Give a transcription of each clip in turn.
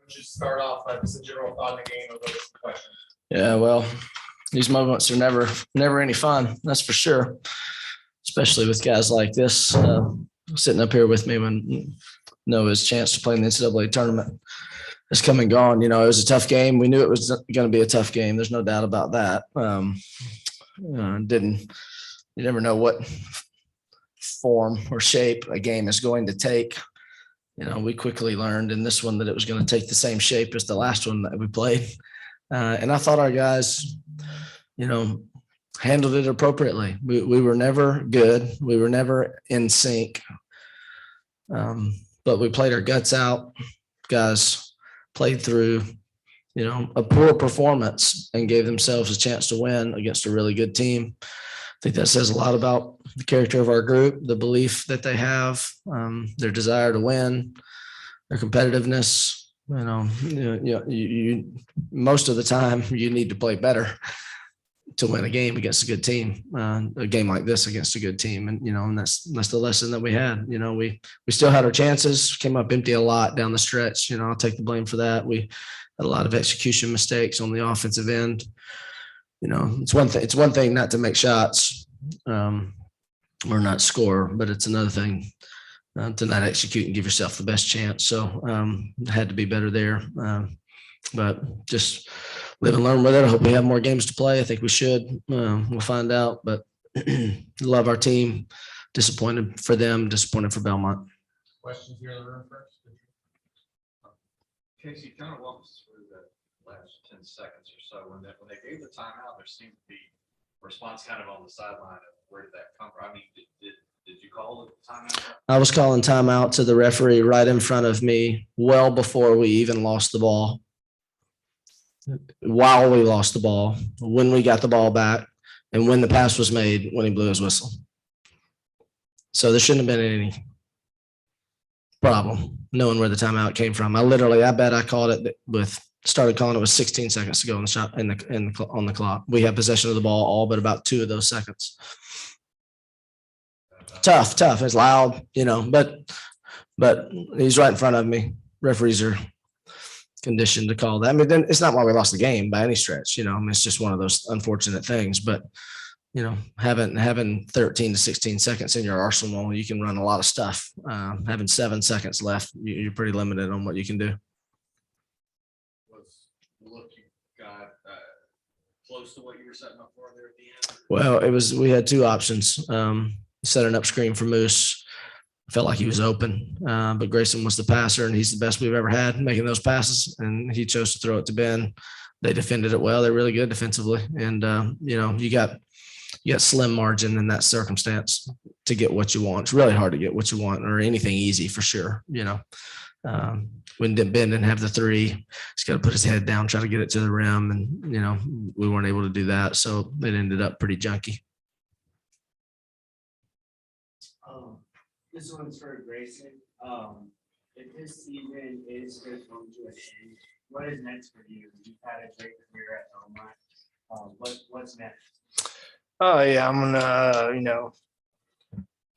Just start off just a general thought in the game of those questions. Yeah, well, these moments are never any fun. That's for sure. Especially with guys like this sitting up here with me when Noah's chance to play in the NCAA tournament has come and gone. You know, it was a tough game. We knew it was going to be a tough game. There's no doubt about that. You never know what form or shape a game is going to take. You know, we quickly learned in this one that it was going to take the same shape as the last one that we played. And I thought our guys, you know, handled it appropriately. We were never good. We were never in sync. But we played our guts out. Guys played through, you know, a poor performance and gave themselves a chance to win against a really good team. I think that says a lot about the character of our group, the belief that they have, their desire to win, their competitiveness. You most of the time you need to play better to win a game against a good team, a game like this against a good team. And that's the lesson that we had. You know, we still had our chances, came up empty a lot down the stretch. You know, I'll take the blame for that. We had a lot of execution mistakes on the offensive end. You know, it's one thing not to make shots or not score, but it's another thing to not execute and give yourself the best chance. So had to be better there. But just live and learn with it. I hope we have more games to play. I think we should. We'll find out. But love our team. Disappointed for them. Disappointed for Belmont. Questions here in the room first? Casey, kind of walk us through the last 10 seconds or so. When they gave the timeout, there seemed to be a response kind of on the sideline of where did that come from? I mean, did you call the timeout? I was calling timeout to the referee right in front of me well before we even lost the ball. While we lost the ball, when we got the ball back, and when the pass was made, when he blew his whistle. So there shouldn't have been any problem knowing where the timeout came from. I bet I called it started calling it with 16 seconds to go on the shot on the clock. We had possession of the ball all but about 2 of those seconds. Tough. It's loud, you know, but he's right in front of me. Referees are conditioned to call that. I mean, then it's not why we lost the game by any stretch, you know. I mean, it's just one of those unfortunate things. But you know, having 13 to 16 seconds in your arsenal, you can run a lot of stuff. Having 7 seconds left, you're pretty limited on what you can do. Was the look you got close to what you were setting up for there at the end? Well, we had 2 options. Set an up screen for Moose. Felt like he was open, but Grayson was the passer, and he's the best we've ever had making those passes. And he chose to throw it to Ben. They defended it well. They're really good defensively, and you know, you got slim margin in that circumstance to get what you want. It's really hard to get what you want or anything easy for sure. You know, when Ben didn't have the 3, he's got to put his head down, try to get it to the rim, and you know, we weren't able to do that, so it ended up pretty junky. This one's for Grayson. If this season is going to come to an end, what is next for you? You've had a great career at Belmont. What's next? Oh yeah, I'm gonna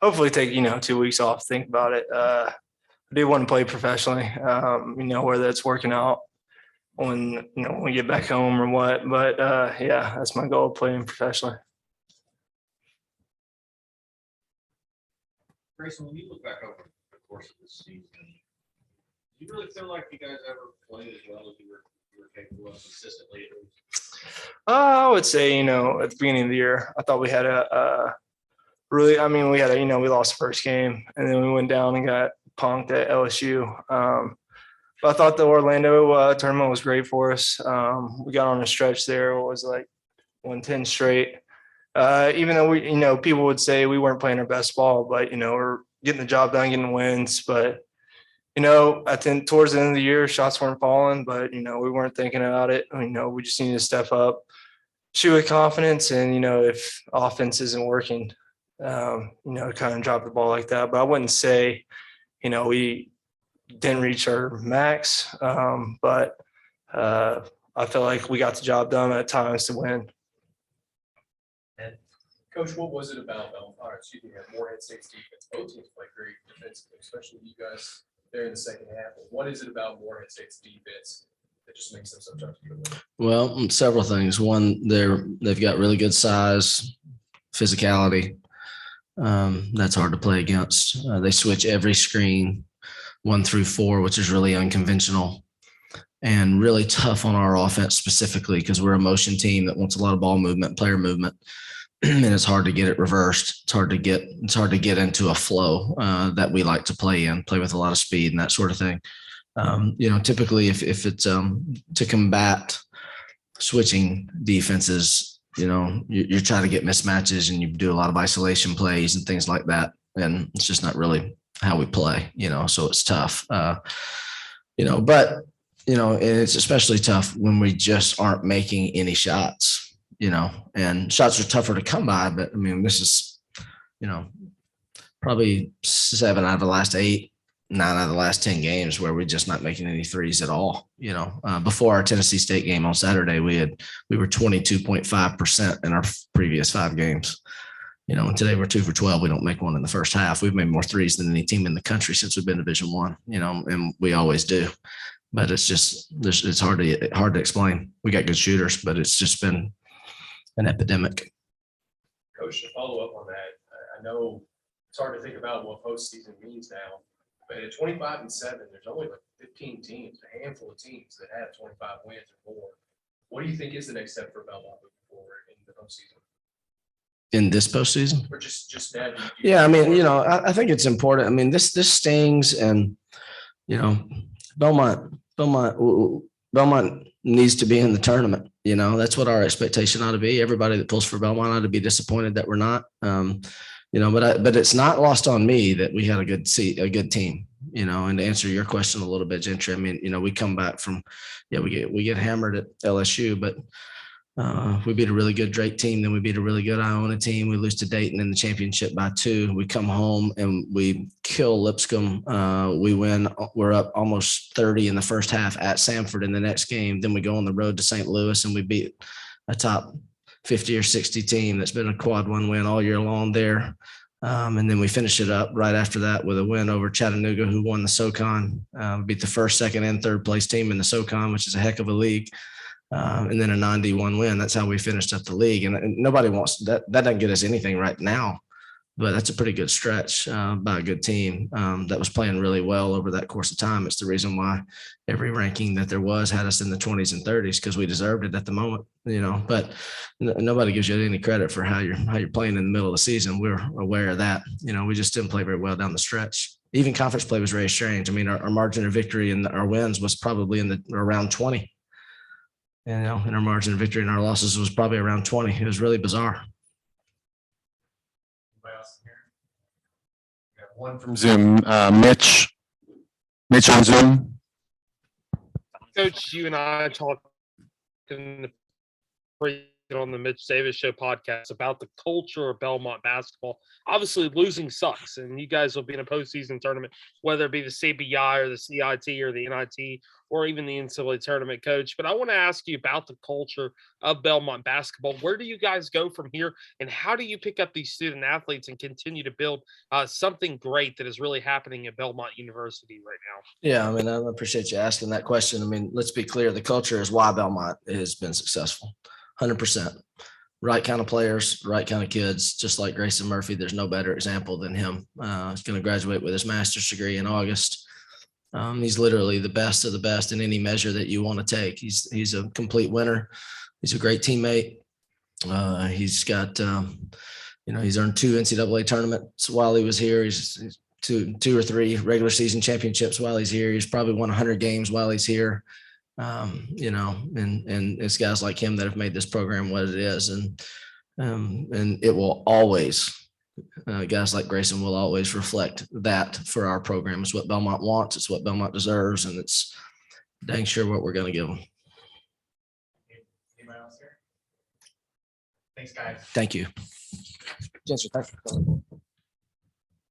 hopefully take 2 weeks off, think about it. I do want to play professionally. Whether that's working out when we get back home or what. But yeah, that's my goal, playing professionally. Grayson, when you look back over the course of this season, do you really feel like you guys ever played as well as you were capable of consistently at least? I would say, at the beginning of the year, I thought we had we lost the first game, and then we went down and got punked at LSU. But I thought the Orlando tournament was great for us. We got on a stretch there. It was like 110 straight. Even though we, people would say we weren't playing our best ball, but, we're getting the job done, getting wins. But, I think towards the end of the year, shots weren't falling, but, we weren't thinking about it. We just needed to step up, shoot with confidence. And, if offense isn't working, kind of drop the ball like that. But I wouldn't say, we didn't reach our max. But I feel like we got the job done at times to win. Coach, what was it about Belmont? More hit 60. Both teams play great defensively, especially you guys there in the second half. What is it about Morehead State's defense that just makes them so tough to get away? Well, several things. One, they've got really good size, physicality. That's hard to play against. They switch every screen 1 through 4, which is really unconventional and really tough on our offense specifically because we're a motion team that wants a lot of ball movement, player movement, and it's hard to get it reversed. It's hard to get into a flow that we like to play with a lot of speed and that sort of thing. Typically if it's to combat switching defenses, you're trying to get mismatches and you do a lot of isolation plays and things like that. And it's just not really how we play, so it's tough. But it's especially tough when we just aren't making any shots, and shots are tougher to come by. But I mean, this is, probably 7 out of the last 8, 9 out of the last 10 games where we're just not making any threes at all. Before our Tennessee State game on Saturday, we were 22.5% in our previous 5 games. And today we're 2 for 12. We don't make one in the first half. We've made more threes than any team in the country since we've been Division I, and we always do. But it's just, it's hard to explain. We got good shooters, but it's just been an epidemic. Coach, to follow up on that, I know it's hard to think about what postseason means now, but at 25-7, there's only like 15 teams, a handful of teams that have 25 wins or more. What do you think is the next step for Belmont moving forward in the postseason? In this postseason? Or just that? Yeah, I mean, I think it's important. I mean, this stings, and Belmont needs to be in the tournament. That's what our expectation ought to be. Everybody that pulls for Belmont ought to be disappointed that we're not. But it's not lost on me that we had a good team. And to answer your question a little bit, Gentry, I mean, we come back from, we get hammered at LSU, but we beat a really good Drake team. Then we beat a really good Iona team. We lose to Dayton in the championship by 2. We come home and we kill Lipscomb. We win. We're up almost 30 in the first half at Samford in the next game. Then we go on the road to St. Louis and we beat a top 50 or 60 team that's been a quad 1 win all year long there. And then we finish it up right after that with a win over Chattanooga, who won the SoCon, beat the first, second, and third place team in the SoCon, which is a heck of a league. And then a 91 win. That's how we finished up the league. And nobody wants that. That doesn't get us anything right now, but that's a pretty good stretch by a good team that was playing really well over that course of time. It's the reason why every ranking that there was had us in the 20s and 30s because we deserved it at the moment, but nobody gives you any credit for how you're playing in the middle of the season. We're aware of that. We just didn't play very well down the stretch. Even conference play was very strange. I mean, our margin of victory and our wins was probably in around 20. And our margin of victory and our losses was probably around 20. It was really bizarre. Anybody else here? We have one from Zoom. Mitch on Zoom. Coach, you and I talked on the Mitch Davis Show podcast about the culture of Belmont basketball. Obviously, losing sucks, and you guys will be in a postseason tournament, whether it be the CBI or the CIT or the NIT or even the NCAA tournament, Coach. But I want to ask you about the culture of Belmont basketball. Where do you guys go from here, and how do you pick up these student athletes and continue to build something great that is really happening at Belmont University right now? Yeah, I mean, I appreciate you asking that question. I mean, let's be clear. The culture is why Belmont has been successful. 100%. Right kind of players, right kind of kids, just like Grayson Murphy. There's no better example than him. He's going to graduate with his master's degree in August. He's literally the best of the best in any measure that you want to take. He's a complete winner. He's a great teammate. He's got, he's earned 2 NCAA tournaments while he was here. He's two or 3 regular season championships while he's here. He's probably won 100 games while he's here. And it's guys like him that have made this program what it is. And it will always, guys like Grayson will always reflect that for our program. It's what Belmont wants. It's what Belmont deserves. And it's dang sure what we're going to give them. Anybody else here? Thanks, guys. Thank you. Jensen, thanks for coming.